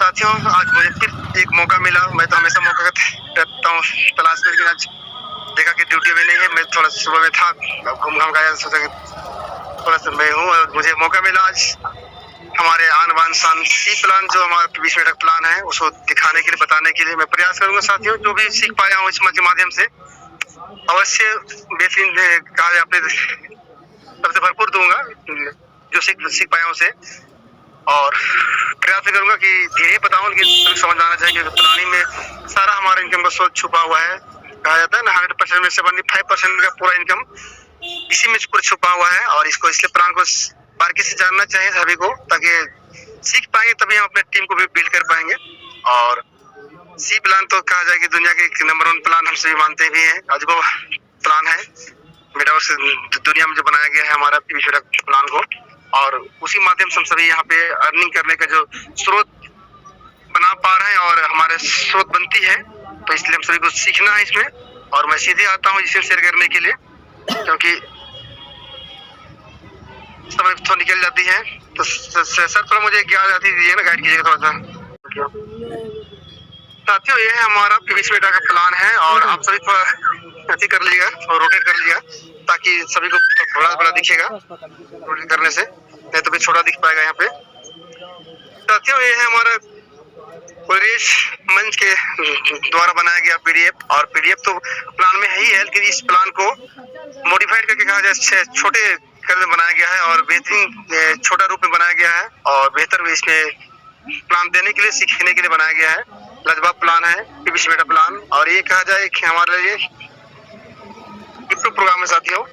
साथियों, आज मुझे फिर एक मौका मिला। मैं तो हमेशा मौका करता हूँ तलाश में, लेकिन आज देखा कि ड्यूटी में नहीं है। मैं थोड़ा सुबह में था, घूम घाम गया, सोचा कि थोड़ा सा मैं हूँ और मुझे मौका मिला आज हमारे आन बान शान सी प्लान जो हमारा 20 मिनट का प्लान है उसको दिखाने के लिए, बताने के लिए मैं प्रयास करूंगा। साथियों, जो भी सीख पाया हूँ इस के माध्यम से अवश्य बेहतरीन कहा जाए अपने सबसे भरपूर दूंगा जो सीख पाया हूँ उसे, और प्रयास भी करूंगा कि धीरे बताऊं लेकिन समझ आना चाहिए कि प्लानिंग में सारा हमारा इनकम का सोच छुपा हुआ है। कहा जाता है ना 100% में 75% का पूरा इनकम इसी में पूरा छुपा हुआ है, और इसको इसलिए प्लान को बारीकी से जानना चाहिए सभी को, ताकि सीख पाएंगे तभी हम अपने टीम को भी बिल्ड कर पाएंगे। और सी प्लान तो कहा जाए कि दुनिया के नंबर 1 प्लान हम सभी मानते भी हैं, अजूबा प्लान है मेटावर्स दुनिया में जो बनाया गया है हमारा प्लान को, और उसी माध्यम से हम सभी यहाँ पे अर्निंग करने का जो स्रोत बना पा रहे हैं और हमारे स्रोत बनती है, तो इसलिए हम सभी को सीखना है इसमें। और मैं सीधे आता हूँ इसे शेयर करने के लिए, क्योंकि समय तो निकल जाती है। तो सर थोड़ा मुझे क्या जाती दीजिए ना, गाइड कीजिएगा थोड़ा सा। साथियों, ये है हमारा 20 मिनट का प्लान है, और आप सभी थोड़ा ऐसे कर लीजिएगा और रोटेट कर लीजिएगा ताकि सभी को बड़ा बड़ा दिखेगा रोटेट करने से, नहीं तो फिर छोटा दिख पाएगा यहाँ पे। साथियों, ये है हमारा परिवेश मंच के द्वारा बनाया गया पीडीएफ, और पीडीएफ तो प्लान में है ही है, लेकिन इस प्लान को मॉडिफाइड करके कहा जाए छोटे कर बनाया गया है और बेहतरीन छोटा रूप में बनाया गया है, और बेहतर इसमें प्लान देने के लिए, सीखने के लिए बनाया गया है। लाजवाब प्लान है 20 मिनट का प्लान, और ये कहा जाए कि हमारे लिए क्रिप्टो प्रोग्राम है साथियों।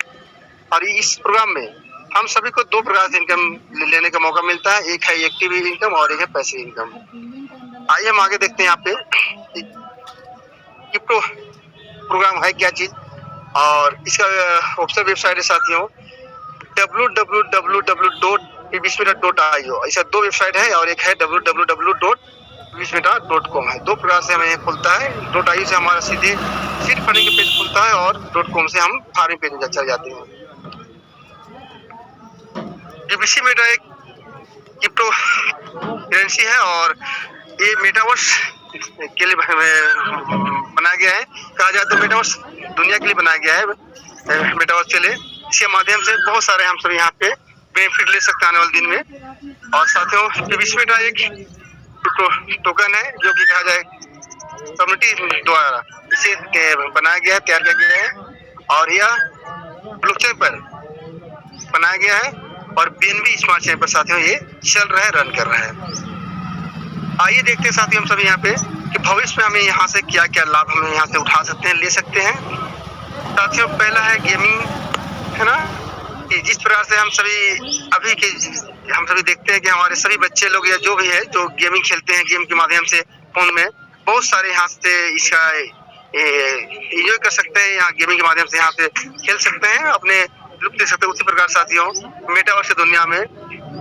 और इस प्रोग्राम में हम सभी को 2 प्रकार से इनकम लेने का मौका मिलता है, एक है एक्टिव इनकम और एक है पैसिव इनकम। आइए हम आगे देखते हैं यहाँ पे क्रिप्टो प्रोग्राम है क्या चीज, और इसका ऑफिशियल वेबसाइट है साथियों www.pbsmeta.io। ऐसा 2 वेबसाइट है, और एक है www.pbsmeta.com है। 2 प्रकार से हमें ये खुलता है। .io से हमारा सीधे सीट फंडिंग के पेज खुलता है, और .com से हम फार्मिंग पेज में चल जाते हैं। pbsmeta एक क्रिप्टो करेंसी है, और ये मेटावर्स के लिए बनाया गया है। कहा जाए तो मेटावर्स दुनिया के लिए बनाया गया है, मेटावर्स के लिए। इसके माध्यम से बहुत सारे हम सब यहाँ पे बेनिफिट ले सकते हैं आने वाले दिन में। और साथियों, pbsmeta एक टोकन है जो कि कहा जाए कम्युनिटी द्वारा इसे बनाया गया है, तैयार किया गया है, और यह ब्लॉकचेन पर बनाया गया है, और BNB स्मार्ट चेन पर साथियों ये चल रहा है, रन कर रहा है। आइए देखते हैं साथियों हम सभी यहाँ पे कि भविष्य में हमें यहाँ से क्या क्या लाभ हम यहाँ से उठा सकते हैं, ले सकते हैं। साथियों, पहला है गेमिंग, है ना, कि जिस प्रकार से हम सभी अभी के हम सभी देखते हैं कि हमारे सभी बच्चे लोग या जो भी है जो गेमिंग खेलते हैं, गेम के माध्यम से फोन में बहुत सारे यहाँ से इसका एंजॉय कर सकते हैं, यहाँ गेमिंग के माध्यम से यहाँ से खेल सकते हैं, अपने लुत्फ ले सकते हैं। उसी प्रकार साथियों मेटावर्स दुनिया में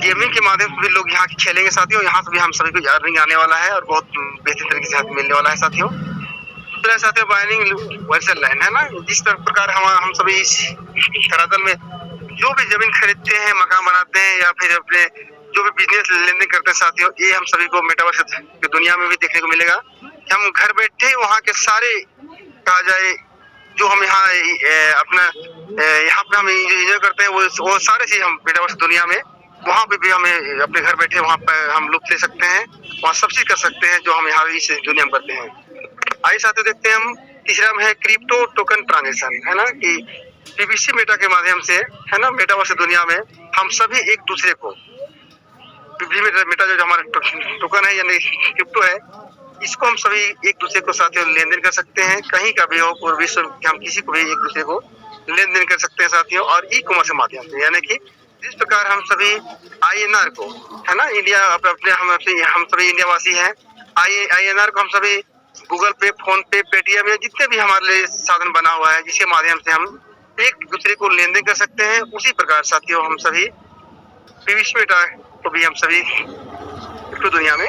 गेमिंग के माध्यम से भी लोग यहाँ खेलेंगे साथियों। यहाँ से भी हम सभी को अर्निंग आने वाला है और बहुत बेहतरीन तरीके से मिलने वाला है साथियों। दूसरा साथियों बाइनिंग वर्चुअल लैंड है ना, जिस प्रकार हम सभी इस धरातल में जो भी जमीन खरीदते हैं, मकान बनाते हैं, या फिर अपने जो भी बिजनेस लेन देन करते हैं साथियों, ये हम सभी को मेटावर्स की दुनिया में भी देखने को मिलेगा। हम घर बैठे वहाँ के सारे कहा जाए जो हम यहाँ अपना यहाँ पे हम एंजॉय करते हैं वो सारे चीज हम मेटावर्स दुनिया में वहाँ पे भी हमें अपने घर बैठे वहाँ पर हम लुत्फ ले सकते हैं, वहाँ सब चीज कर सकते हैं जो हम यहाँ इस दुनिया में करते हैं। आइए साथियों देखते हैं हम तीसरा में है क्रिप्टो टोकन ट्रांजेक्शन, है ना, कि pbsmeta के माध्यम से, है ना, मेटावर्स दुनिया में हम सभी एक दूसरे को pbsmeta जो हमारा टोकन है यानी क्रिप्टो है, इसको हम सभी एक दूसरे को साथियों लेन देन कर सकते हैं, कहीं का भी हो पूरे विश्व में हम किसी को भी एक दूसरे को लेन देन कर सकते हैं साथियों। और ई-कॉमर्स के माध्यम से, यानी कि जिस प्रकार हम सभी INR को, है ना, इंडिया अपने हम सभी इंडिया वासी हैं, INR को हम सभी गूगल पे, फोन पे, पेटीएम या जितने भी हमारे लिए साधन बना हुआ है जिसके माध्यम से हम एक दूसरे को लेन देन कर सकते हैं, उसी प्रकार साथियों हम सभी pbsmeta को भी हम सभी क्रिप्टो दुनिया में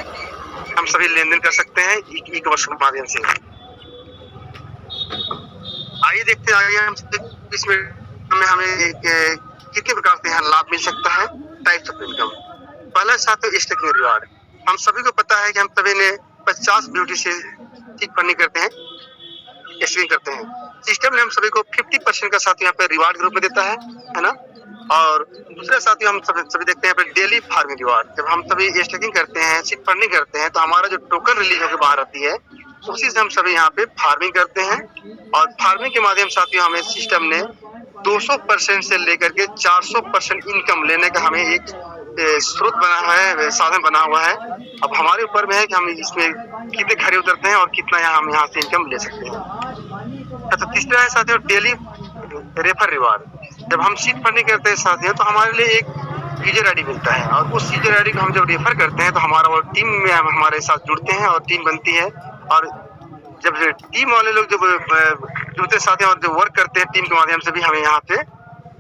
हम सभी लेन देन कर सकते हैं ई-कॉमर्स के माध्यम से। आइए देखते हैं आगे हम इसमें हमें कितने प्रकार से यहाँ लाभ मिल सकता है, टाइप्स ऑफ इनकम। पहला साथियों स्टेकिंग रिवार्ड, हम सभी को पता है कि हम सभी ने 50 ब्यूटी से सीट फंडिंग करते हैं, स्ट्रीम करते हैं। सिस्टम ने हम सभी को 50% का साथ यहाँ पे रिवार्ड ग्रुप में देता है ना। और दूसरा साथी हम सभी देखते हैं डेली फार्मिंग रिवार्ड। जब हम सभी स्टेकिंग करते हैं, सीट फंडिंग करते हैं, तो हमारा जो टोकन रिलीज होकर बाहर आती है, उसी से हम सभी यहाँ पे फार्मिंग करते हैं। और फार्मिंग के माध्यम साथियों हमें सिस्टम ने 200% से लेकर के 400% इनकम लेने का हमें एक स्रोत बना है, साधन बना हुआ है। अब हमारे ऊपर में है कि हम इसमें कितने खड़े उतरते हैं और कितना हम यहाँ से इनकम ले सकते हैं। तो तीसरा है साथियों डेली रेफर रिवार्ड। जब हम सीट फंडिंग करते हैं साथियों, तो हमारे लिए एक यूजर आईडी मिलता है, और उस यूजर आईडी को हम जब रेफर करते हैं तो हमारा वो टीम में हमारे साथ जुड़ते हैं और टीम बनती है। और जब टीम वाले लोग जब जुड़ते साथ हैं और जो वर्क करते हैं टीम के माध्यम से भी हमें यहाँ पे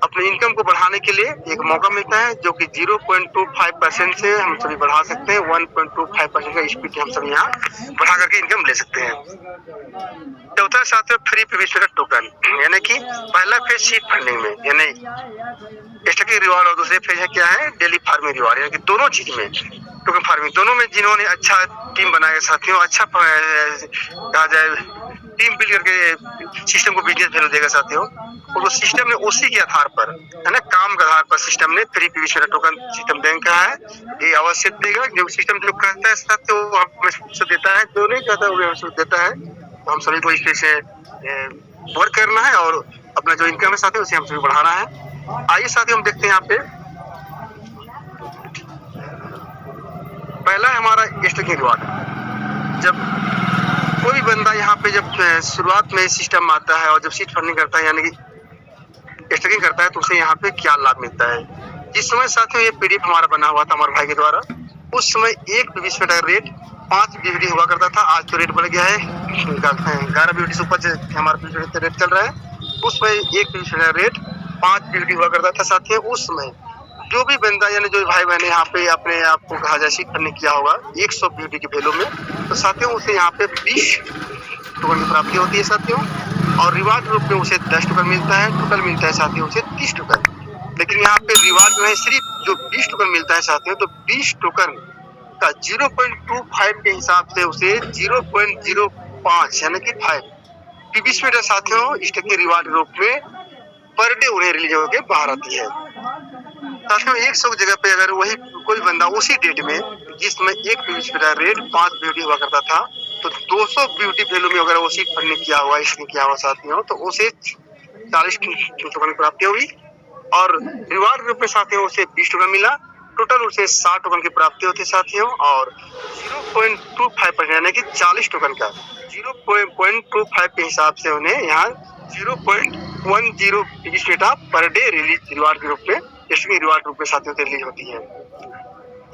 अपने इनकम को बढ़ाने के लिए एक मौका मिलता है, जो कि 0.25% से हम सभी बढ़ा सकते हैं। 1.25% का स्पीड हम सभी यहाँ बढ़ा करके इनकम ले सकते हैं। चौथा साथियों फ्री प्रीवियस टोकन, यानी कि पहला फेज सीट फंडिंग में यानी स्टेकिंग रिवार्ड, और दूसरे फेज है क्या है डेली फार्मिंग रिवार्ड। यानी कि दोनों चीज में टोकन फार्मिंग दोनों में जिन्होंने अच्छा टीम बनाया साथियों, अच्छा कहा जाए टीम बिल्ड करके सिस्टम को बिजनेस वैल्यू देगा साथियों, और वो सिस्टम ने उसी के आधार पर है ना, काम के आधार पर सिस्टम ने free previous token system bank का है, ये अवश्य देगा। जो सिस्टम जो कहता है साथियों वो हमें देता है, जो नहीं कहता वो हमें देता है। तो हम सभी को इस पे से वर्क करना है और अपना जो इनकम है साथियों उसे हम सभी बढ़ाना है। आइए साथियों हम देखते हैं यहाँ पे पहला है हमारा स्टेकिंग रिवार्ड। जब कोई भी बंदा यहाँ पे जब शुरुआत में सिस्टम आता है और जब सीट फंडिंग करता है यानी कि स्टेकिंग करता है, तो उसे यहाँ पे क्या लाभ मिलता है। जिस समय साथियों ये पीडीएफ हमारा बना हुआ था हमारे भाई के द्वारा, उस समय एक बीबीसी का रेट 5 बीबीडी हुआ करता था। आज तो रेट बढ़ गया है 11 बीबीडी से ऊपर हमारा रेट चल रहा है। उस समय एक बीबीसी का रेट 5 बीबीडी हुआ करता था साथियों। उस समय जो भी बंदा यानी जो भाई बहने यहाँ पे अपने आप को कहा जाए सीट फंडिंग किया होगा 100 बीबीडी की वैल्यू में, तो साथियों उसे यहाँ पे 20 टोकन की प्राप्ति होती है साथियों। और रिवार्ड रूप में उसे 10 टोकन मिलता है, टोटल मिलता है साथियों उसे 30 टोकन। लेकिन यहाँ पे रिवार्ड में सिर्फ जो 20 टोकन मिलता है साथियों, तो 20 टोकन का 0.25 के हिसाब से उसे 0.05 यानी कि 5 पीबीसी में साथियों स्टेकिंग रिवार्ड रूप में पर डे उन्हें रिलीज होकर बाहर आती है साथियों। 100 की जगह पे अगर वही कोई बंदा उसी डेट में जिसमें एक पीबीसी का रेट 5 बीबीडी हुआ करता था, तो 200 बीबीडी वैल्यू में अगर वो सीट फंडिंग किया हुआ इसने किया हुआ साथियों, तो उसे 40 टोकन की प्राप्ति होगी। और रिवार्ड रूप में साथियों उसे 20 टोकन मिला, टोटल उसे 60 टोकन की प्राप्ति होती है साथियों। और 0.25% यानी कि 40 टोकन का 0.25 के हिसाब से उन्हें यहाँ 0.10 PBC per day release reward के रूप में रिवार्ड रूप में साथियों से रिलीज होती है।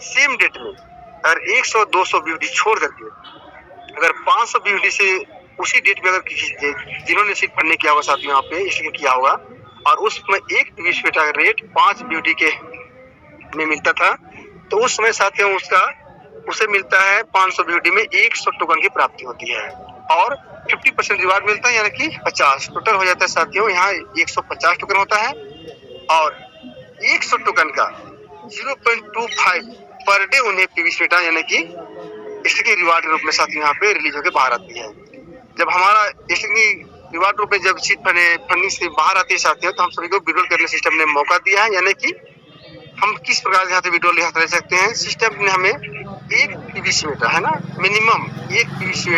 सेम डेट में अगर 100-200 बीबीडी छोड़ करके अगर 500 बीबीडी से उसी डेट में अगर किसी जिन्होंने सीट फंडिंग किया होगा साथियों यहाँ पे इसलिए किया होगा, और उसमें एक पीबीसी का रेट 5 बीबीडी के में मिलता था, तो उस समय साथियों उसे मिलता है 500 बीबीडी में 100 टोकन की प्राप्ति होती है। और 50% रिवार्ड मिलता है यानी कि 50 टोटल हो जाता है साथियों। यहाँ 150 टोकन होता है और 100 टोकन का 0.25 पर डे उन्हें पीबीसी यानी कि स्टेकिंग रिवार्ड रूप में साथियों यहाँ पे रिलीज होकर बाहर आती है। जब हमारा स्टेकिंग रिवार्ड रूप में जब सीट फंडिंग से बाहर आती है साथियों, तो हम सभी को विड्रॉल करने सिस्टम ने मौका दिया है, यानी कि हम किस प्रकार से यहाँ से विड्रॉल ले सकते हैं। सिस्टम ने हमें एक पीबीसी है ना, मिनिमम एक पीबीसी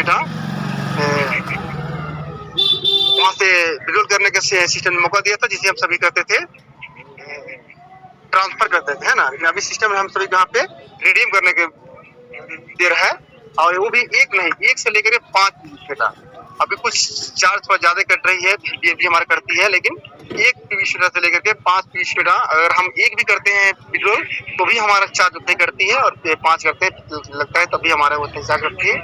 वहाँ से विड्रॉल करने का सिस्टम ने मौका दिया था, जिसे हम सभी करते थे ट्रांसफर करते थे है ना। लेकिन अभी सिस्टम हम सभी यहाँ पे रिडीम करने के दे रहा है, और वो भी एक नहीं, एक से लेकर 5 पीबीसी अभी कुछ चार्ज थोड़ा ज्यादा कट रही है, भी हमारा करती है, लेकिन एक पीबीसी से लेकर के 5 पीबीसी अगर हम एक भी करते हैं विड्रॉल तो भी हमारा चार्ज उतने करती है, और 5 करते हैं लगता है तभी हमारा उतने चार्ज करती है।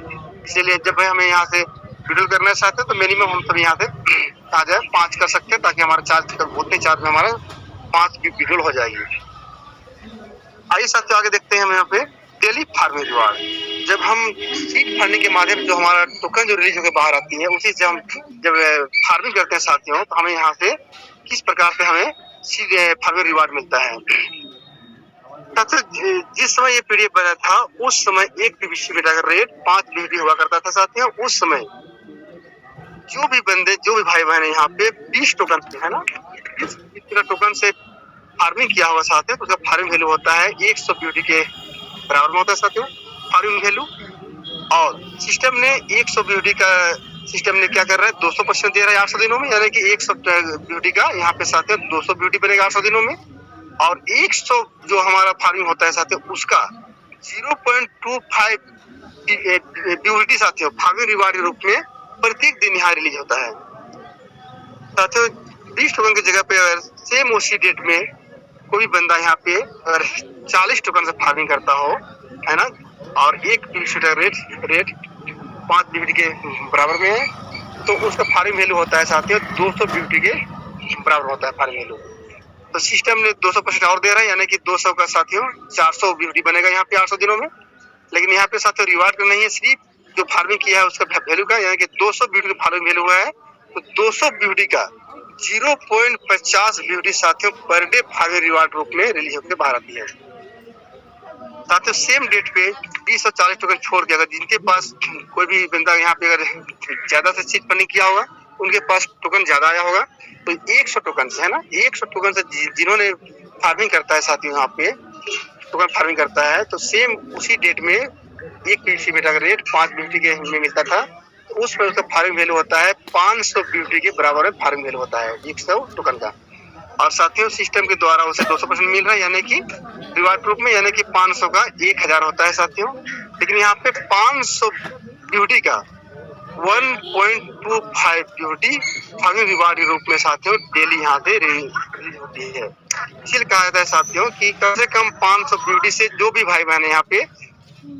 इसीलिए जब हमें यहाँ से विड्रॉल करना चाहते हैं तो मिनिमम हम सभी यहाँ से आ जाए 5 कर सकते हैं, ताकि हमारा चार्ज उतने चार्ज में हमारा 5 विड्रॉल हो जाएगी। आइए साथियों आगे देखते हैं हम यहाँ पे डेली फार्मिंग रिवार्ड। जब हम सीट फंडिंग के माध्यम से जो हमारा टोकन जो रिलीज होकर बाहर आती है उसी से हम जब फार्मिंग करते हैं साथियों, तो हमें यहाँ से किस प्रकार से हमें फार्मिंग रिवार्ड मिलता है। साथियों जिस समय ये पीडीएफ बना था उस समय एक पीवीसी मीटर का रेट 5 बीडी हुआ करता था साथियों। उस समय जो भी भाई बहन यहाँ पे 20 टोकन से है ना, 20 टोकन से फार्मिंग किया होगा साथियों, तो उसका फार्मिंग वैल्यू होता है 100 ब्यूटी के बराबर में होता है साथियों फार्मिंग वैल्यू। और सिस्टम ने 100 ब्यूटी का सिस्टम ने क्या कर रहा है 200% दे रहा है 800 दिनों में, यानी कि 100 ब्यूटी का यहाँ पे साथियों 200 ब्यूटी बनेगा 800 दिनों में। और 100 जो हमारा फार्मिंग होता है साथियों उसका 0.25 ब्यूटी साथियों फार्मिंग रिवार्ड के रूप में प्रत्येक दिन यहाँ रिलीज होता है साथियों। 20 टोकन की जगह पे अगर सेम उसी डेट में कोई बंदा यहाँ पे अगर 40 टोकन से फार्मिंग करता हो है ना, और एक रेट 5 ब्यूटी के बराबर में है, तो उसका फार्मिंग वैल्यू होता है साथियों 200 ब्यूटी के बराबर होता है फार्मिंग वैल्यू। तो सिस्टम ने 200% और दे रहा है, यानी कि 200 का साथियों 400 ब्यूटी बनेगा यहाँ पे 800 दिनों में। लेकिन यहाँ पे साथियों रिवार्ड का नहीं है, सिर्फ जो फार्मिंग किया है उसका वैल्यू का, यानी कि 200 ब्यूटी का फार्मिंग वैल्यू हुआ है, तो 200 ब्यूटी का 0.50 ब्यूटी साथियों पर डे फार्मिंग रिवार्ड रूप में रिलीज होकर बाहर आती है साथियों। सेम डेट पे 20 और 40 टोकन छोड़ के अगर जिनके पास कोई भी बंदा यहाँ पे अगर ज्यादा से सीट फंडिंग किया होगा, उनके पास टोकन ज्यादा आया होगा, तो 100 टोकन से है ना, 100 टोकन से जिन्होंने फार्मिंग करता है साथियों यहाँ पे टोकन फार्मिंग करता है, तो सेम उसी डेट में एक पीवीसी मीटर का रेट 5 ब्यूटी के में मिलता था, तो उस पर उसका फार्मिंग वैल्यू होता है 500 ब्यूटी के बराबर में फार्मिंग वैल्यू होता है 100 टोकन का। और साथियों सिस्टम के द्वारा उसे 200% मिल रहा है, यानी कि रिवार्ड रूप में, यानी कि 500 का 1000 होता है साथियों। लेकिन यहाँ पे 500 ब्यूटी का 1.25 ब्यूटी फार्मिंग रिवार्ड रूप में साथियों डेली यहाँ से रिलीज होती है। इसलिए कहा जाता है साथियों कि कम से कम 500 ब्यूटी से जो भी भाई बहन यहाँ पे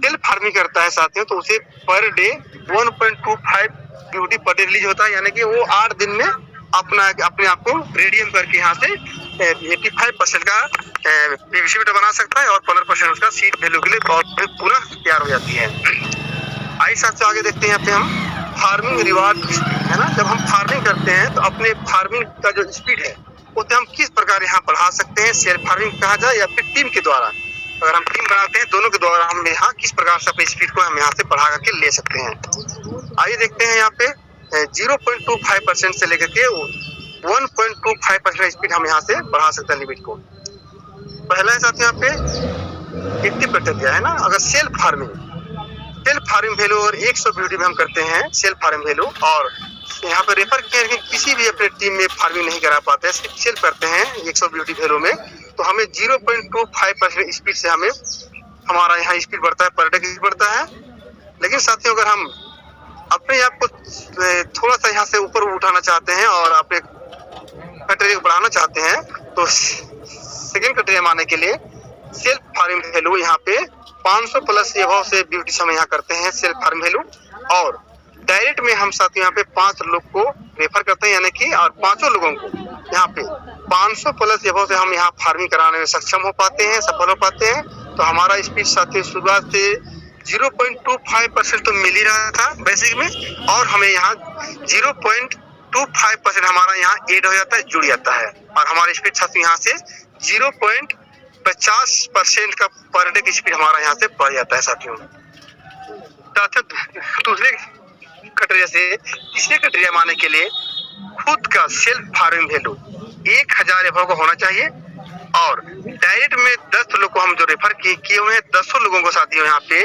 सेल्फ फार्मिंग करता है साथियों, तो उसे per day 1.25 beauty per day release होता है, यानी कि वो 8 दिन में अपने आप को रेडियम करके यहाँ से 85% का पीवीसी मीटर बना सकता है और 15% उसका सीड वैल्यू के लिए बहुत पूरा तैयार हो जाती है। आइए साथियों आगे देखते हैं यहाँ पे हम फार्मिंग रिवार्ड है ना। जब हम फार्मिंग करते हैं तो अपने फार्मिंग का जो स्पीड है उसे हम किस प्रकार यहाँ बढ़ा सकते हैं, सेल्फ फार्मिंग कहा जाए या फिर टीम के द्वारा। अगर हम टीम बनाते हैं दोनों के द्वारा हम यहाँ किस प्रकार से अपनी स्पीड को हम यहाँ से बढ़ा करके ले सकते हैं। आइए देखते हैं यहाँ पे 0.25% से लेकर के 1.25% स्पीड हम यहाँ से बढ़ा सकते हैं लिमिट को। पहला है साथियों यहाँ पे एक्टिव क्राइटेरिया है ना। अगर सेल्फ फार्मिंग वैल्यू और 100 ब्यूटी में हम करते हैं सेल्फ फार्मिंग वैल्यू, और यहाँ पे रेफर करके किसी भी अपने टीम में फार्मिंग नहीं करा पाते, सिर्फ सेल्फ करते हैं 100 ब्यूटी वैल्यू में, तो हमें 0.25% स्पीड से हमें हमारा यहाँ स्पीड बढ़ता है, पर डे की बढ़ता है। लेकिन साथियों अगर हम अपने आप को थोड़ा सा यहाँ से ऊपर उठाना चाहते हैं और अपने क्राइटेरिया को बढ़ाना चाहते हैं, तो सेकेंड क्राइटेरिया मानने के लिए सेल्फ फार्मिंग वैल्यू यहाँ पे 500 प्लस एबव से ब्यूटी से हम यहाँ करते हैं सेल्फ फार्मिंग वैल्यू। और डायरेक्ट में हम साथ यहाँ पे 5 लोग को रेफर करते हैं, यानी कि और 5 लोगों को यहाँ पे 500 प्लस एबव से हम यहाँ फार्मिंग कराने में सक्षम हो पाते हैं, सफल हो पाते हैं। तो हमारा स्पीड साथी शुरुआत से 0.25% तो मिल ही रहा था बेसिक में, और हमें यहाँ 0.25% हमारा यहाँ एड हो जाता है, जुड़ जाता है, और हमारा स्पीड साथी यहाँ से 0.50% का पर डे की स्पीड हमारा यहाँ से बढ़ जाता है साथियों। दूसरे क्राइटेरिया से तीसरे क्राइटेरिया मानने के लिए खुद का सेल्फ फार्मिंग वैल्यू 1000 एबव का होना चाहिए, और डायरेक्ट में 10 लोग को हम जो रेफर किए हुए हैं 10 लोगों को साथियों यहाँ पे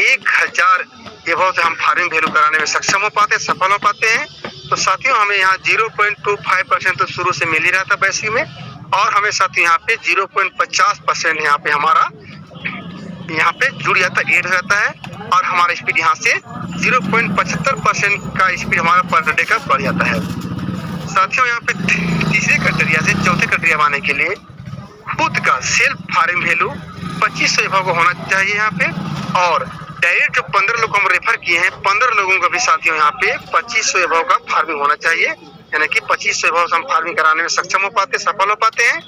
1000 एबव से हम फार्मिंग वैल्यू कराने में सक्षम हो पाते हैं, सफल हो पाते हैं। तो साथियों हमें यहाँ 0.25% तो शुरू से मिल ही रहा था बेसिक में, और हमें साथियों यहाँ पे 0.50% यहाँ पे हमारा यहाँ पे जुड़ जाता है, एड हो जाता है, और हमारा स्पीड यहाँ से 0.75% का स्पीड हमारा पर डे का बढ़ जाता है साथियों। यहाँ पे तीसरे क्राइटेरिया से चौथे क्राइटेरिया मानने के लिए खुद का सेल्फ फार्मिंग वैल्यू 2500 एबव का होना चाहिए यहाँ पे, और डायरेक्ट जो 15 लोग हम रेफर किए हैं 15 लोगों का भी साथियों यहाँ पे 2500 एबव का फार्मिंग होना चाहिए, यानी कि 2500 एबव से हम फार्मिंग कराने में सक्षम हो पाते, सफल हो पाते हैं।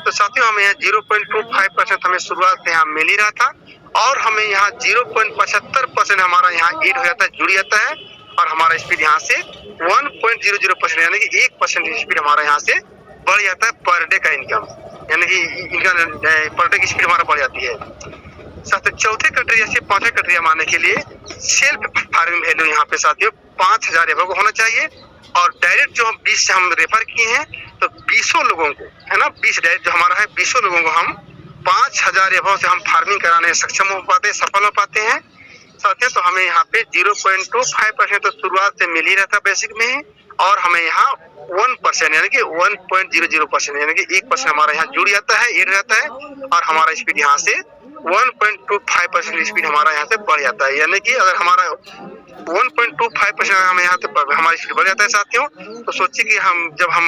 तो साथियों हमें यहाँ 0.25% हमें शुरुआत से यहाँ मिल ही रहा था, और हमें यहाँ 0.75% हमारा यहाँ एड हो जाता है, जुड़ जाता है, और हमारा स्पीड यहाँ से 1.00% यानी कि 1% स्पीड हमारा यहाँ से बढ़ जाता है पर डे का इनकम। यानी कि इनका पर डे की स्पीड हमारा बढ़ जाती है। साथियों चौथे क्राइटेरिया से पांचवें क्राइटेरिया मानने के लिए सेल्फ फार्मिंग वैल्यू यहाँ पे साथियों 5000 एबव होना चाहिए। और डायरेक्ट जो हम 20 से हम रेफर किए हैं तो 20 लोगों को, है ना, 20 डायरेक्ट जो हमारा है 20 लोगों को हम 5000 एबव से हम फार्मिंग कराने में सक्षम हो पाते हैं, सफल हो पाते हैं साथियों। तो हमें यहाँ पे 0.25% तो शुरुआत से मिल ही रहता बेसिक में ही, और हमें यहाँ 1% यानी कि 1.00% यानी कि 1% हमारा यहाँ जुड़ जाता है, एड रहता है, और हमारा स्पीड यहाँ से 1.25% स्पीड हमारा यहाँ से बढ़ जाता है। यानी कि अगर हमारा 1.25% हमें यहाँ से हमारी स्पीड बढ़ जाता है साथियों, तो सोचिए कि हम जब हम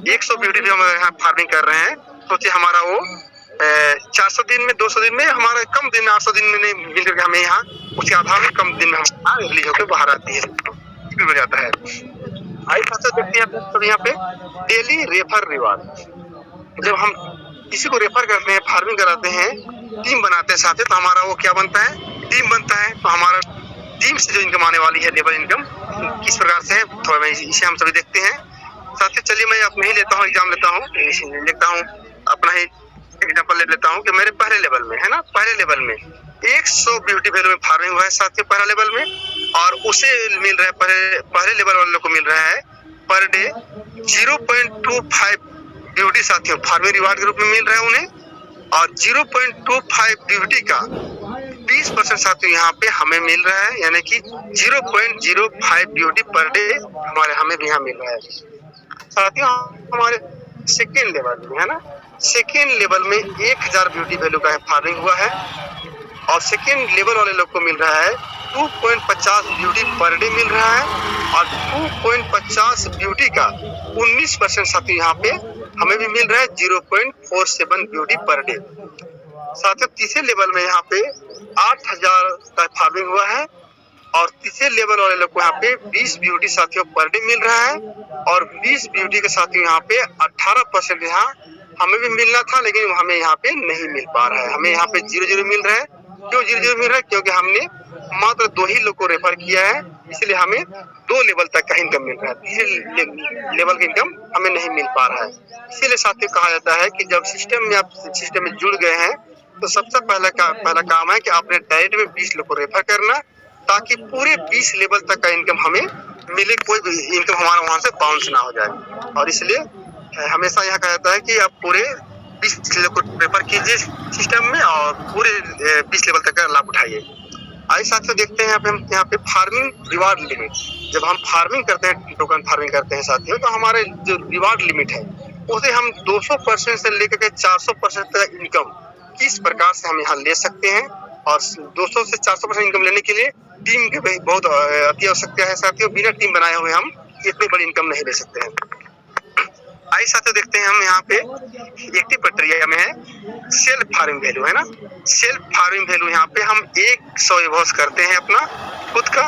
100 ब्यूटी भी हम यहाँ फार्मिंग कर रहे हैं, सोचिए हमारा वो 400 दिन में, 200 दिन में, हमारा कम दिन 800 दिन में नहीं मिल करके हमें यहाँ उसके आधार में कम दिन में हम रिलीज होकर बाहर आती है, स्पीड बढ़ जाता है। आइए देखते हैं तो यहाँ पे डेली रेफर रिवार्ड। जब हम किसी को रेफर करते हैं, फार्मिंग कराते हैं, टीम बनाते हैं साथियों, तो हमारा वो क्या बनता है, टीम बनता है। तो हमारा टीम से जो इनकम आने वाली है, लेबर इनकम किस प्रकार से है, थोड़ा इसे हम सभी देखते हैं साथियों। चलिए मैं अपने ही लेता हूँ, एग्जाम लेता हूँ अपना ही एग्जाम्पल ले लेता हूँ कि मेरे पहले लेवल में, है ना, पहले लेवल में 100 ब्यूटी वैल्यू में फार्मिंग हुआ है साथियों पहला लेवल में, और उसे मिल रहा है पहले लेवल वाले को मिल रहा है पर डे 0.25 ब्यूटी साथियों फार्मिंग रिवार्ड के रूप में मिल रहा है उन्हें। और 0.25 ब्यूटी का 20% साथियों यहाँ पे हमें मिल रहा है, यानी कि 0.05 ब्यूटी पर डे हमें भी यहाँ मिल रहा है साथियों। हमारे सेकेंड लेवल में, है ना, सेकेंड लेवल में 1000 ब्यूटी वैल्यू का फार्मिंग हुआ है, और सेकेंड लेवल वाले लोग को मिल रहा है 2.50 ब्यूटी पर डे मिल रहा है, और 2.50 ब्यूटी का 19% साथियों यहाँ पे हमें भी मिल रहा है 0.47 ब्यूटी पर डे साथियों। तीसरे लेवल में यहाँ पे 8000 का फार्मिंग हुआ है, और तीसरे लेवल वाले लोग को यहाँ पे 20 ब्यूटी साथियों पर डे मिल रहा है, और 20 ब्यूटी के साथियों यहाँ पे 18% यहाँ हमें भी मिलना था, लेकिन हमें यहाँ पे नहीं मिल पा रहा है, हमें यहाँ पे 0 मिल रहा है। क्यों 0 मिल रहा है? क्योंकि हमने मात्र 2 ही लोग को रेफर किया है, इसलिए हमें 2 लेवल तक का इनकम मिल रहा है, तीसरे लेवल का इनकम हमें नहीं मिल पा रहा है। इसीलिए साथियों कहा जाता है कि जब सिस्टम में जुड़ गए हैं, तो सबसे पहला काम है कि आपने डायरेक्ट में 20 लोग को रेफर करना, ताकि पूरे 20 लेवल तक का इनकम हमें मिले, कोई भी इनकम हमारा वहां से बाउंस ना हो जाए। और इसलिए हमेशा यहाँ कहा जाता है कि आप पूरे 20 लेवल को रेफर कीजिए सिस्टम में, और पूरे 20 लेवल तक का लाभ उठाइए। आइए साथियों देखते हैं हम यहाँ पे फार्मिंग रिवार्ड लिमिट। जब हम फार्मिंग करते हैं, टोकन फार्मिंग करते हैं साथियों, तो हमारे जो रिवार्ड लिमिट है उसे हम 200% से लेकर के 400% तक इनकम किस प्रकार से हम यहाँ ले सकते हैं। और 200 से 400% इनकम लेने के लिए टीम की बहुत अति आवश्यकता है साथियों। बिना टीम बनाए हुए हम इतनी बड़ी इनकम नहीं ले सकते हैं। आइए साथियों देखते हैं हम यहाँ पे एक्टिव क्राइटेरिया में है सेल्फ फार्मिंग वैल्यू, है ना। सेल्फ फार्मिंग वैल्यू यहाँ पे हम 100 एबव करते हैं अपना खुद का,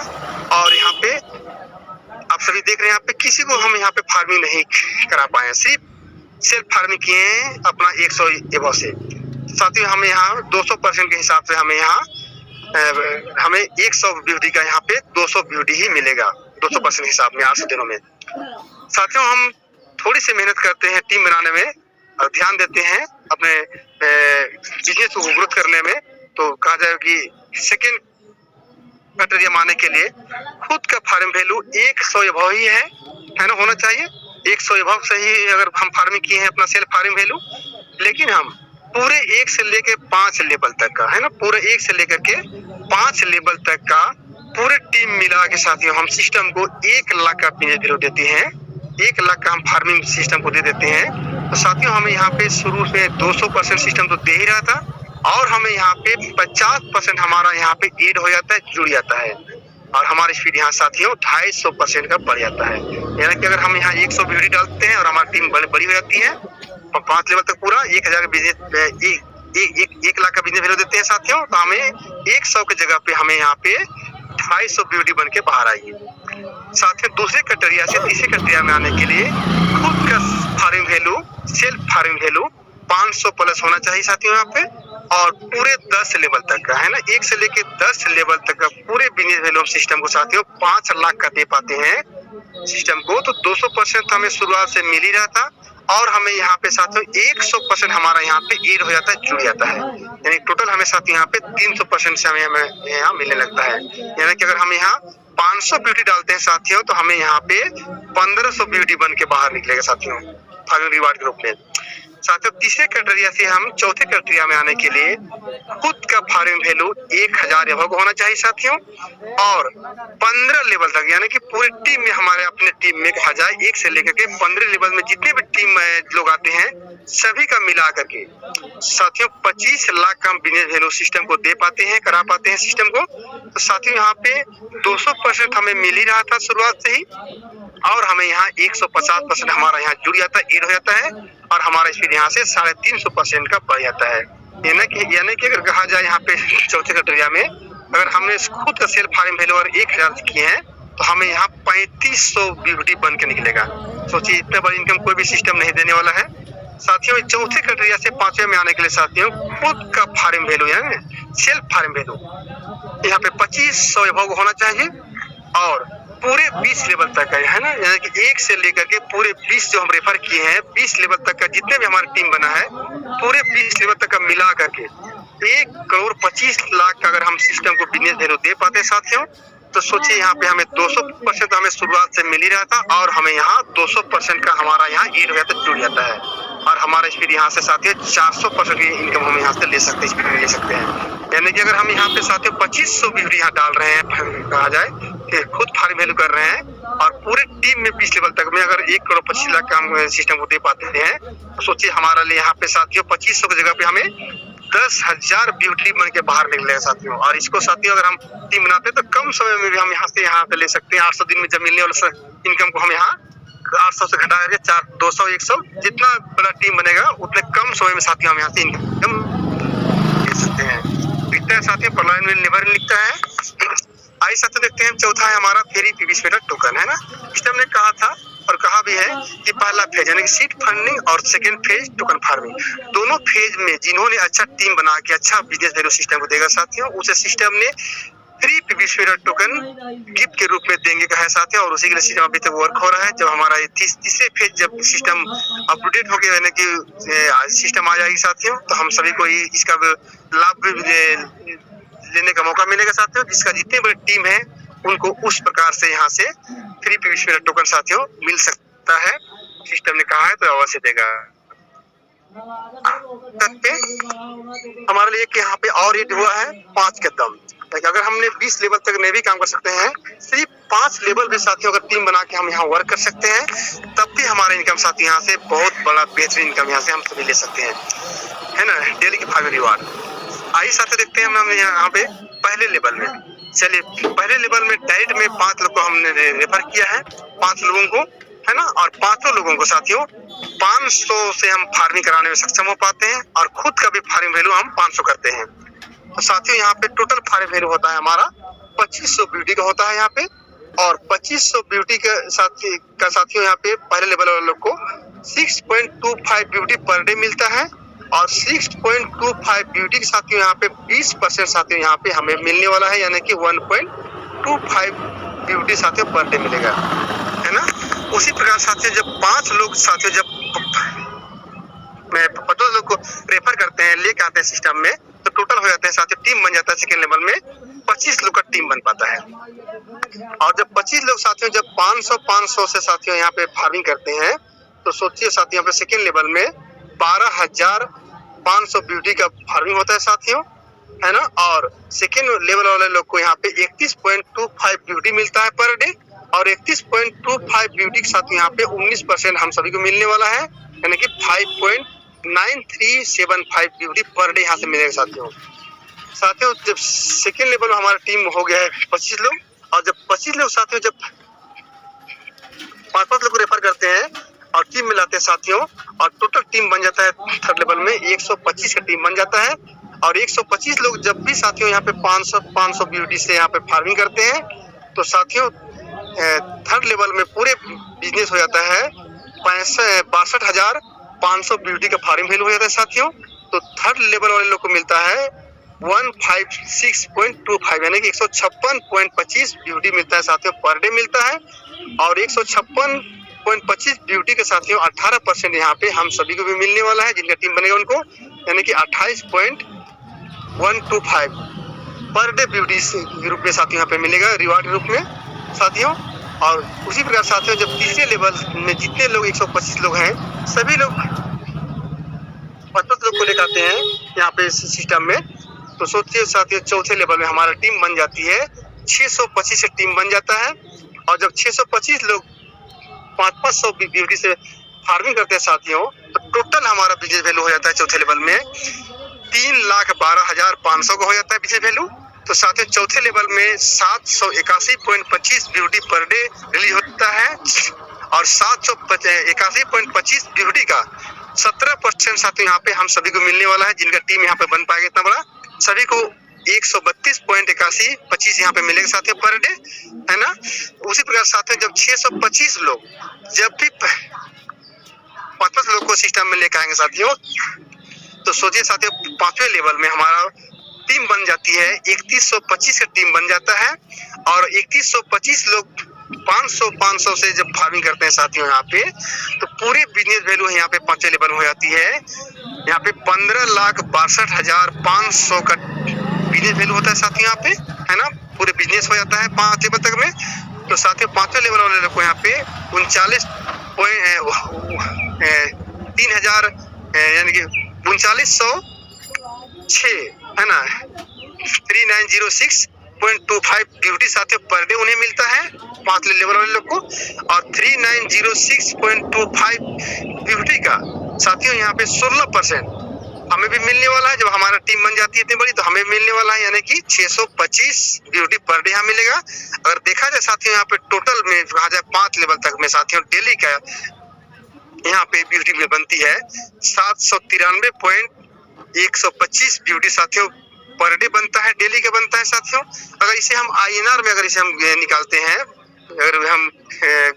और यहाँ पे आप सभी देख रहे हैं यहाँ पे किसी को हम यहाँ पे फार्मिंग नहीं करा पाए, सिर्फ सेल्फ फार्मिंग किए हैं अपना 100 एबव से साथियों। हमें यहाँ 200% के हिसाब से हमें यहाँ हमें 100 ब्यूटी का यहाँ पे 200 ब्यूटी ही मिलेगा 200% हिसाब में 800 दिनों में साथियों। हम थोड़ी सी मेहनत करते हैं टीम बनाने में और ध्यान देते हैं अपने बिजनेस को ग्रोथ करने में, तो कहा जाए कि सेकेंड क्राइटेरिया मानने के लिए खुद का फार्म वैल्यू 100 एबव ही है ना, होना चाहिए 100 एबव से ही अगर हम फार्मिंग किए हैं अपना सेल्फ फार्मिंग वैल्यू। लेकिन हम पूरे 1 से लेकर 5 लेवल तक का, है ना, पूरे 1 से लेकर के 5 लेवल तक का पूरे टीम मिला के साथियों हम सिस्टम को 1 लाख का बिजनेस वैल्यू देते हैं, 1 लाख का हम फार्मिंग सिस्टम को दे देते हैं। तो साथियों हमें यहाँ पे शुरू में 200% सिस्टम तो दे ही रहा था, और हमें यहाँ पे 50% हमारा यहाँ पे एड हो जाता है, जुड़ जाता है, और हमारी स्पीड यहाँ साथियों 250% का बढ़ जाता है। यानी कि अगर हम यहाँ 100 ब्यूटी डालते हैं और हमारी टीम बड़ी हो जाती है, 5 लेवल तक पूरा 1000 का बिजनेस 1 लाख का बिजनेस वैल्यू देते हैं साथियों, तो हमें 100 की जगह पे हमें यहाँ पे 250 ब्यूटी बन के बाहर आएगी साथियों। दूसरे क्राइटेरिया से तीसरे क्राइटेरिया में आने के लिए खुद का farming value, self farming value 500 plus होना चाहिए साथियों यहाँ पे, और पूरे 10 लेवल तक का, है ना, 1 से लेके 10 लेवल तक का पूरे बिजनेस वैल्यू सिस्टम को साथियों 5 लाख का दे पाते हैं सिस्टम को। तो 200% हमें शुरुआत से मिल ही रहा था, और हमें यहाँ पे साथियों 100% हमारा यहाँ पे एड हो जाता है, जुड़ जाता है। यानी टोटल हमें साथियों यहाँ पे 300% से हमें यहाँ मिलने लगता है। यानी कि अगर हम यहाँ 500 ब्यूटी डालते हैं साथियों तो हमें यहाँ पे 1500 ब्यूटी बन के बाहर निकलेगा साथियों फार्मिंग रिवार्ड ग्रुप में। साथियों तीसरे क्राइटेरिया से हम चौथे क्राइटेरिया में आने के लिए खुद का फार्मिंग वैल्यू 1000 एबव होना चाहिए साथियों, और 15 लेवल तक, यानी कि पूरी टीम में हमारे अपने टीम में कहा जाए 1 से लेकर के 15 लेवल में जितने भी टीम लोग आते हैं सभी का मिला करके साथियों 25 लाख का हम बिजनेस वैल्यू सिस्टम को दे पाते हैं, करा पाते हैं सिस्टम को। तो साथियों यहाँ पे 200% हमें मिल ही रहा था शुरुआत से ही, और हमें यहाँ 150% हमारा यहाँ जुड़ जाता है, एड हो जाता है, और हमारा स्पीड यहाँ से 350% का बढ़ जाता है। यानी कि अगर कहा जाए यहाँ पे चौथे क्राइटेरिया में अगर हमने खुद का सेल्फ फार्मिंग वैल्यू और 1000 किए हैं तो हमें यहाँ 3500 ब्यूटी बन के निकलेगा। सोचिए इतना बड़ी इनकम कोई भी सिस्टम नहीं देने वाला है साथियों। चौथे क्राइटेरिया से पांचवें में आने के लिए साथियों खुद का फार्मिंग वैल्यू यानी सेल्फ फार्मिंग वैल्यू यहाँ पे 2500 एबव होना चाहिए, और पूरे 20 लेवल तक का है ना, यानी कि 1 से लेकर के पूरे 20 जो हम रेफर किए हैं 20 लेवल तक का जितने भी हमारी टीम बना है पूरे 20 लेवल तक का मिला करके 1,25,00,000 का अगर हम सिस्टम को बिजनेस वैल्यू दे पाते हैं साथियों तो सोचिए यहाँ पे हमें 200% हमें शुरुआत से मिल ही रहा था, और हमें यहाँ 200% का हमारा यहाँ एड हो जाता है, जुड़ जाता है, और हमारा स्पीड यहाँ से साथियों 400% की इनकम हम यहाँ से ले सकते हैं, स्पीड में ले सकते हैं। यानी कि अगर हम यहाँ पे साथियों 2500 ब्यूटी यहाँ डाल रहे हैं, कहा जाए कि खुद फार्मिंग वैल्यू कर रहे हैं, और पूरे टीम में 20 लेवल तक में अगर 1,25,00,000 का हम सिस्टम को दे पाते हैं तो सोचिए हमारा लिए यहाँ पे साथियों 2500 की जगह पे हमें 10,000 ब्यूटी बन के बाहर निकलेगा साथियों। और इसको साथियों अगर हम टीम बनाते हैं तो कम समय में भी हम यहाँ पे ले सकते हैं। 800 दिन में जब मिलने वाला इनकम को हम यहाँ 800 से घटा करके 400, 200, 100 जितना बड़ा टीम बनेगा उतने कम समय में साथियों हम यहाँ से इनकम ले सकते हैं। लिखता है साथियों प्रलयन में नेवर लिखता है। आइए साथियों देखते हैं चौथा है हमारा फ्री पीवी टोकन है ना। सिस्टम ने कहा था और कहा भी है कि पहला फेज यानी कि सीड फंडिंग और सेकंड फेज टोकन फार्मिंग, दोनों फेज में जिन्होंने अच्छा टीम बना के अच्छा बिजनेस वैल्यू सिस्टम को देगा साथियों उसे सिस्टम ने फ्री पीवी टोकन गिफ्ट के रूप में देंगे कहा है साथियों। और उसी के लिए सिस्टम अभी तक वर्क हो रहा है। जब हमारा तीसरे फेज जब सिस्टम अपडेट हो गया यानी कि सिस्टम आ जाएगी साथियों तो हम सभी को इसका लाभ लेने का मौका मिलेगा साथियों। जिसका जितने बड़ी टीम है उनको उस प्रकार से यहाँ से फ्री पीवी टोकन साथियों मिल सकता है। सिस्टम ने कहा है तो अवश्य देगा। हमारे लिए कि यहाँ पे और एड हुआ है 5 कदम। अगर हमने 20 लेवल तक नहीं भी काम कर सकते हैं, सिर्फ 5 लेवल भी साथियों अगर टीम बना के हम यहाँ वर्क कर सकते हैं तब भी हमारा इनकम साथी यहाँ से बहुत बड़ा बेहतरीन इनकम यहाँ से हम सभी ले सकते हैं, है ना। डेली की फार्मिंग रिवार्ड आइए साथियों देखते हैं हम यहाँ पे पहले लेवल में। चलिए पहले लेवल में डायरेक्ट में 5 लोग को हमने रेफर किया है, 5 लोगों को है ना, और 5 लोगों को साथियों 500 से हम फार्मिंग कराने में सक्षम हो पाते हैं और खुद का भी फार्मिंग वैल्यू हम 500 करते हैं। तो साथियों यहाँ पे टोटल फार्मिंग वैल्यू होता है हमारा 2500 ब्यूटी का होता है यहाँ पे, और 2500 ब्यूटी के साथियों यहाँ पे पहले लेवल वाले लोग को 6.25 ब्यूटी पर डे मिलता है, और 6.25 ब्यूटी के साथियों यहाँ पे 20% साथियों यहाँ पे हमें मिलने वाला है, यानी कि 1.25 ब्यूटी साथियों पर डे मिलेगा, है ना। उसी प्रकार साथियों जब 5 लोग साथियों जब 15 लोग को रेफर करते हैं लेके आते हैं सिस्टम में तो टोटल हो जाते हैं साथियों, टीम बन जाता है सेकेंड लेवल में 25 लोग का टीम बन पाता है। और जब 25 लोग साथियों जब 500 से साथियों यहाँ पे फार्मिंग करते हैं तो सोचिए साथियों यहाँ पे सेकेंड लेवल में 12,500 ब्यूटी का फार्मिंग होता है साथियों, है ना। और सेकेंड लेवल वाले लोग को यहाँ पे 31.25 ब्यूटी मिलता है पर डे, और 31.25 ब्यूटी के साथ यहाँ पे 19% हम सभी को मिलने वाला है, यानी कि 5.9375 ब्यूटी पर डे यहाँ से मिलेगा साथियों। साथियों जब सेकेंड लेवल में हमारा टीम हो गया है 25 लोग, और जब 25 लोग साथियों जब 5 लोग को रेफर करते हैं और टीम मिलाते हैं साथियों, और टोटल टीम बन जाता है थर्ड लेवल में 125 का टीम बन जाता है। और 125 लोग जब भी साथियों यहाँ पे 500 ब्यूटी से यहाँ पे फार्मिंग करते हैं तो साथियों थर्ड लेवल में पूरे बिजनेस हो जाता है 62,500 ब्यूटी का फार्मिंग वैल्यू हो जाता है साथियों। तो थर्ड लेवल वाले लोग को मिलता है 156.25 यानी कि 156.25 ब्यूटी मिलता है साथियों पर डे मिलता है, और 156 28.25 ब्यूटी के साथियों 18% यहाँ पे हम सभी को भी मिलने वाला है, जिनका टीम बनेगा उनको, यानी कि 28.125 पर डे ब्यूटी ग्रुप में साथियों यहाँ पे मिलेगा रिवार्ड ग्रुप में साथियों। और उसी प्रकार साथियों जब तीसरे लेवल में जितने लोग 125 लोग हैं सभी लोग 25 लोग को लेकर आते हैं यहाँ पे सिस्टम में, तो सोचिए साथियों चौथे लेवल में हमारा टीम बन जाती है 625 से टीम बन जाता है। और जब 625 लोग 500 ब्यूटी से फार्मिंग करते हैं साथियों, तो टोटल हमारा बिजनेस वैल्यू हो जाता है चौथे लेवल में 3,12,500 का हो जाता है बिजनेस वैल्यू। तो साथियों चौथे लेवल में 781.25 ब्यूटी पर डे रिलीज होता है और 781.25 ब्यूटी का 17% साथियों यहाँ पे हम सभी को मिलने वाला है, जिनका टीम यहाँ पे बन पाएगा इतना बड़ा। सभी को 132.8125 यहाँ पे मिलेगा साथियों पर डे, है ना। उसी प्रकार साथियों जब 625 लोग जब भी 5 लोग को सिस्टम में लेकर आएंगे साथियों, तो सोचिए साथियों 5वें लेवल में हमारा टीम बन जाती है 3125 का टीम बन जाता है। और 3125 लोग 500 से जब फार्मिंग करते हैं साथियों यहाँ पे, तो पूरी बिजनेस वैल्यू यहाँ पे 5वें लेवल में हो जाती है यहाँ पे 15,62,500 का बिजनेस वैल्यू होता है साथियों यहाँ पे, है ना। पूरे बिजनेस हो जाता है 5 लेवल तक में। तो साथियों 5वें लेवल वाले लोग को यहाँ पे 3,000 यानी कि 3906 है ना 3906.25 ब्यूटी साथियों पर डे उन्हें मिलता है 5 लेवल वाले लोग को। और 3906.25 ब्यूटी का साथियों यहाँ पे 16% हमें भी मिलने वाला है। जब हमारा टीम बन जाती है इतनी बड़ी तो हमें मिलने वाला है, यानी कि 625 ब्यूटी पर डे यहाँ मिलेगा। अगर देखा जाए साथियों यहाँ पे टोटल में कहा जाए 5 लेवल तक में साथियों डेली का यहाँ पे ब्यूटी में बनती है 793.125 ब्यूटी साथियों पर डे बनता है, डेली का बनता है साथियों। अगर इसे हम INR में अगर इसे हम निकालते हैं, अगर हम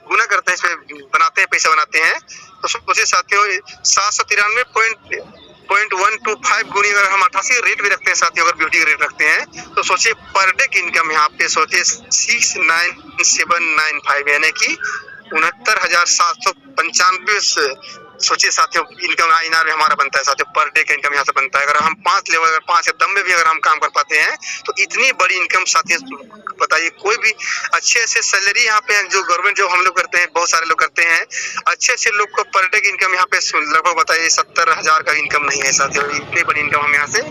गुना करते हैं, इसमें बनाते हैं पैसा बनाते हैं, तो सोचिए साथियों 793.125 गुनी अगर हम 88 रेट भी रखते हैं साथियों, अगर ब्यूटी रेट रखते हैं, तो सोचिए पर डे की इनकम यहाँ पे सोचिए 69795 यानी कि 69,795 सोचिए साथियों इनकम INR में हमारा बनता है साथियों, पर डे का इनकम यहाँ से बनता है। अगर हम 5 लेवल अगर 5 दम में भी अगर हम काम कर पाते हैं तो इतनी बड़ी इनकम साथियों बताइए। कोई भी अच्छे सैलरी यहाँ पे जो गवर्नमेंट जॉब हम लोग करते हैं, बहुत सारे लोग करते हैं, अच्छे लोग को पर डे की इनकम यहाँ पे लगभग बताइए 70,000 का इनकम नहीं है साथियों। इतनी बड़ी इनकम हम यहाँ से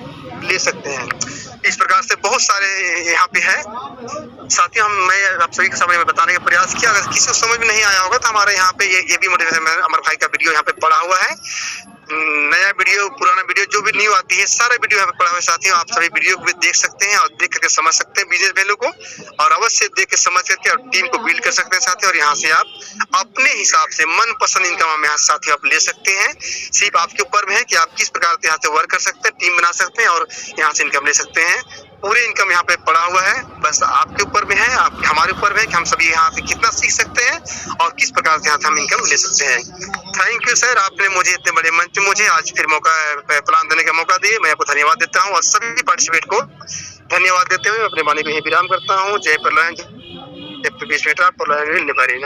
ले सकते हैं। इस प्रकार से बहुत सारे यहाँ पे है साथियों। मैं आप सभी के सामने में बताने का प्रयास किया। अगर किसी को समझ में नहीं आया होगा तो हमारे यहाँ पे ये भी मोटिवेशन अमर भाई का वीडियो यहाँ पे पड़ा हुआ है, नया वीडियो पुराना वीडियो जो भी न्यू आती है सारा वीडियो यहाँ पे पड़ा हुआ है साथियों। आप सभी वीडियो को भी देख सकते हैं और देख करके समझ सकते हैं बिजनेस वैल्यू को, और अवश्य देख के समझ करके और टीम को बिल्ड कर सकते हैं साथियों। और यहाँ से आप अपने हिसाब से मनपसंद इनकम यहाँ साथियों आप ले सकते हैं। सिर्फ आपके ऊपर में है कि आप किस प्रकार से यहाँ से वर्क कर सकते हैं, टीम बना सकते हैं और यहाँ से इनकम ले सकते हैं। पूरी इनकम यहाँ पे पड़ा हुआ है, बस आपके ऊपर में है, आप हमारे ऊपर में है कि हम सभी यहाँ से कितना सीख सकते हैं और किस प्रकार से यहाँ से हम इनकम ले सकते हैं। थैंक यू सर, आपने मुझे इतने बड़े मंच में मुझे आज फिर प्लान देने का मौका दिए। मैं आपको धन्यवाद देता हूँ और सभी पार्टिसिपेट को धन्यवाद देते हुए अपने वाणी को यही विराम करता हूँ। जय प्रलयन, जय प्रवेश बेटा प्रलयन निवारी।